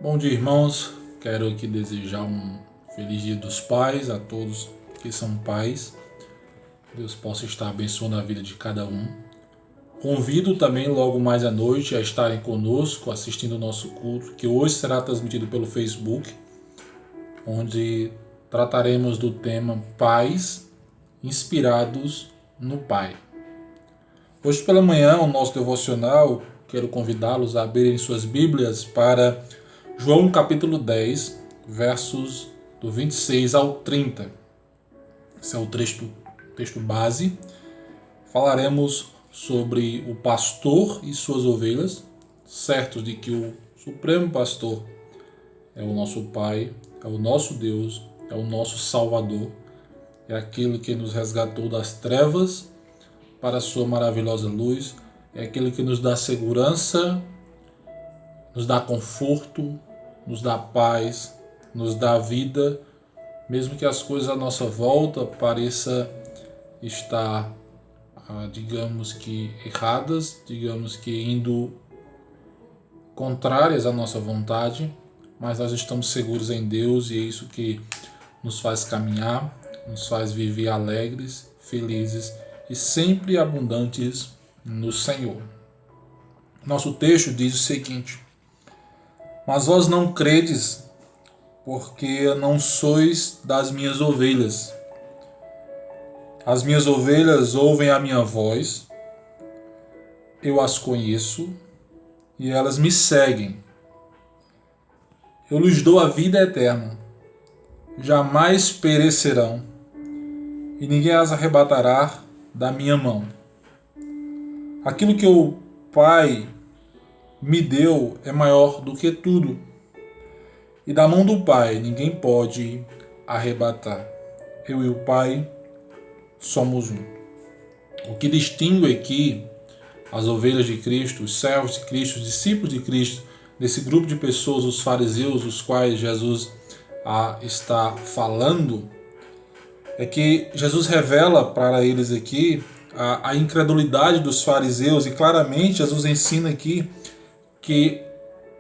Bom dia, irmãos. Quero aqui desejar um feliz Dia dos Pais a todos que são pais. Deus possa estar abençoando a vida de cada um. Convido também logo mais à noite a estarem conosco assistindo o nosso culto, que hoje será transmitido pelo Facebook, onde trataremos do tema Pais inspirados no Pai. Hoje pela manhã, o nosso devocional, quero convidá-los a abrirem suas Bíblias para João capítulo 10, versos do 26 ao 30. Esse é o texto base. Falaremos sobre o pastor e suas ovelhas, certos de que o Supremo Pastor é o nosso Pai, é o nosso Deus, é o nosso Salvador, é aquele que nos resgatou das trevas para a sua maravilhosa luz, é aquele que nos dá segurança, nos dá conforto, nos dá paz, nos dá vida, mesmo que as coisas à nossa volta pareçam estar, digamos que erradas, digamos que indo contrárias à nossa vontade, mas nós estamos seguros em Deus e é isso que nos faz caminhar, nos faz viver alegres, felizes e sempre abundantes no Senhor. Nosso texto diz o seguinte: mas vós não credes, porque não sois das minhas ovelhas. As minhas ovelhas ouvem a minha voz, eu as conheço e elas me seguem. Eu lhes dou a vida eterna, jamais perecerão, e ninguém as arrebatará da minha mão. Aquilo que o Pai me deu é maior do que tudo, e da mão do Pai ninguém pode arrebatar. Eu e o Pai somos um. O que distingue aqui as ovelhas de Cristo, os servos de Cristo, os discípulos de Cristo, desse grupo de pessoas, os fariseus, os quais Jesus está falando, é que Jesus revela para eles aqui a incredulidade dos fariseus, e claramente Jesus ensina aqui que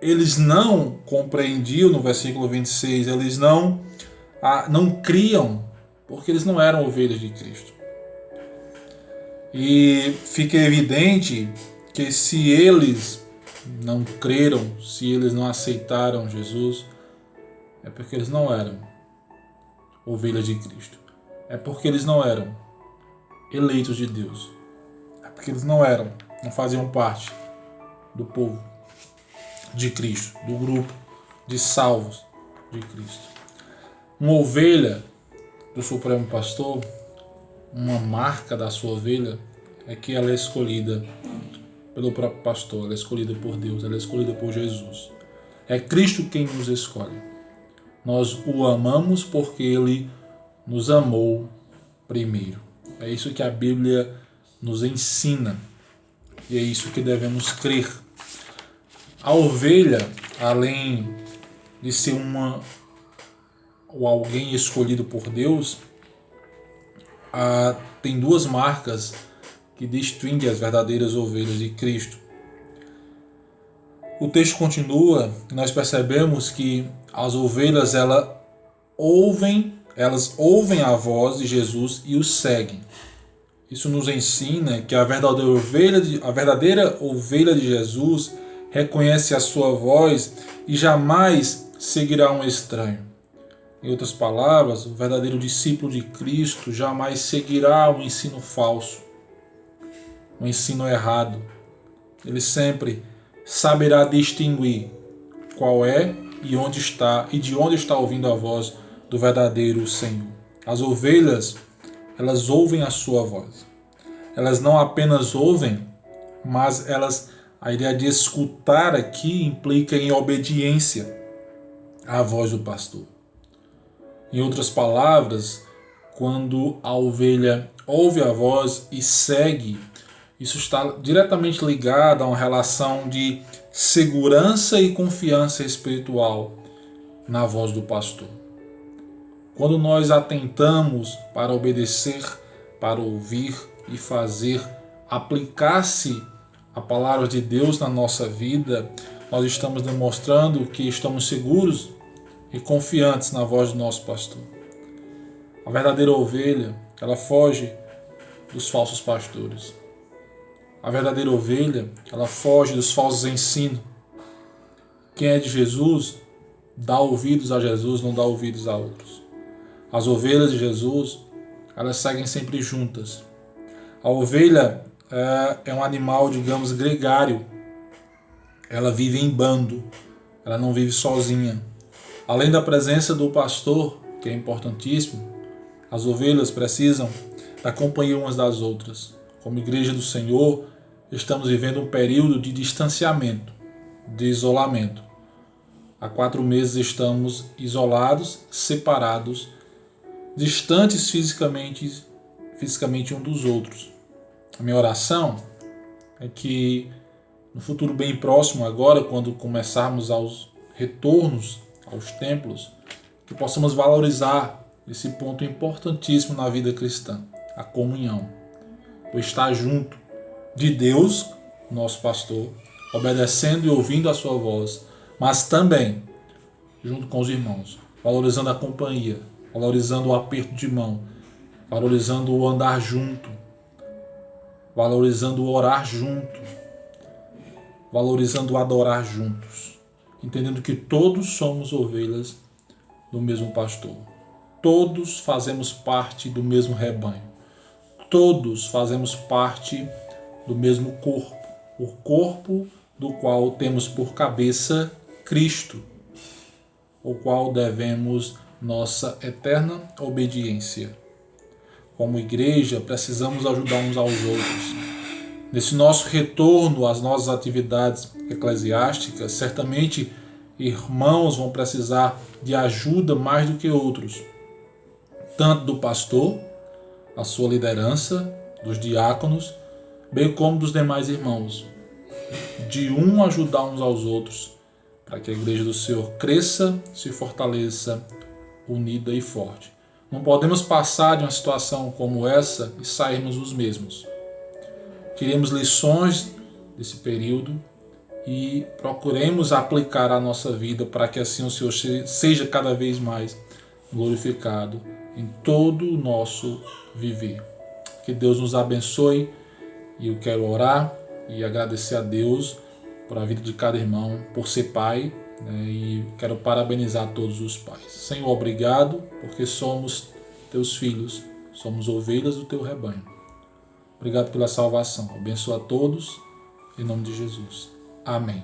eles não compreendiam, no versículo 26, eles não criam, porque eles não eram ovelhas de Cristo. E fica evidente que se eles não creram, se eles não aceitaram Jesus, é porque eles não eram ovelhas de Cristo. É porque eles não eram eleitos de Deus. É porque eles não faziam parte do povo de Cristo, do grupo de salvos de Cristo. Uma ovelha do Supremo Pastor, uma marca da sua ovelha é que ela é escolhida pelo próprio pastor, ela é escolhida por Deus, ela é escolhida por Jesus. É Cristo quem nos escolhe. Nós o amamos porque ele nos amou primeiro. É isso que a Bíblia nos ensina e é isso que devemos crer. A ovelha, além de ser ou alguém escolhido por Deus, tem duas marcas que distinguem as verdadeiras ovelhas de Cristo. O texto continua e nós percebemos que as ovelhas elas ouvem a voz de Jesus e o seguem. Isso nos ensina que a verdadeira ovelha de Jesus reconhece a sua voz e jamais seguirá um estranho. Em outras palavras, o verdadeiro discípulo de Cristo jamais seguirá um ensino falso, um ensino errado. Ele sempre saberá distinguir qual é e onde está e de onde está ouvindo a voz do verdadeiro Senhor. As ovelhas, elas ouvem a sua voz. Elas não apenas ouvem, mas a ideia de escutar aqui implica em obediência à voz do pastor. Em outras palavras, quando a ovelha ouve a voz e segue, isso está diretamente ligado a uma relação de segurança e confiança espiritual na voz do pastor. Quando nós atentamos para obedecer, para ouvir e fazer aplicar-se a palavra de Deus na nossa vida, nós estamos demonstrando que estamos seguros e confiantes na voz do nosso pastor. A verdadeira ovelha, ela foge dos falsos pastores. A verdadeira ovelha, ela foge dos falsos ensinos. Quem é de Jesus, dá ouvidos a Jesus, não dá ouvidos a outros. As ovelhas de Jesus, elas seguem sempre juntas. A ovelha é um animal, digamos, gregário. Ela vive em bando, ela não vive sozinha. Além da presença do pastor, que é importantíssimo, as ovelhas precisam da companhia umas das outras. Como igreja do Senhor, estamos vivendo um período de distanciamento, de isolamento. Há 4 meses estamos isolados, separados, distantes fisicamente um dos outros. A minha oração é que no futuro bem próximo, agora, quando começarmos aos retornos aos templos, que possamos valorizar esse ponto importantíssimo na vida cristã, a comunhão, o estar junto de Deus, nosso pastor, obedecendo e ouvindo a sua voz, mas também junto com os irmãos, valorizando a companhia, valorizando o aperto de mão, valorizando o andar junto, valorizando o orar junto, valorizando o adorar juntos, entendendo que todos somos ovelhas do mesmo pastor. Todos fazemos parte do mesmo rebanho. Todos fazemos parte do mesmo corpo. O corpo do qual temos por cabeça Cristo, o qual devemos nossa eterna obediência. Como igreja, precisamos ajudar uns aos outros. Nesse nosso retorno às nossas atividades eclesiásticas, certamente irmãos vão precisar de ajuda mais do que outros, tanto do pastor, a sua liderança, dos diáconos, bem como dos demais irmãos. De ajudar uns aos outros, para que a igreja do Senhor cresça, se fortaleça, unida e forte. Não podemos passar de uma situação como essa e sairmos os mesmos. Tiremos lições desse período e procuremos aplicar a nossa vida para que assim o Senhor seja cada vez mais glorificado em todo o nosso viver. Que Deus nos abençoe, e eu quero orar e agradecer a Deus por a vida de cada irmão, por ser pai, e quero parabenizar todos os pais. Senhor, obrigado, porque somos teus filhos, somos ovelhas do teu rebanho. Obrigado pela salvação. Abençoa a todos, em nome de Jesus. Amém.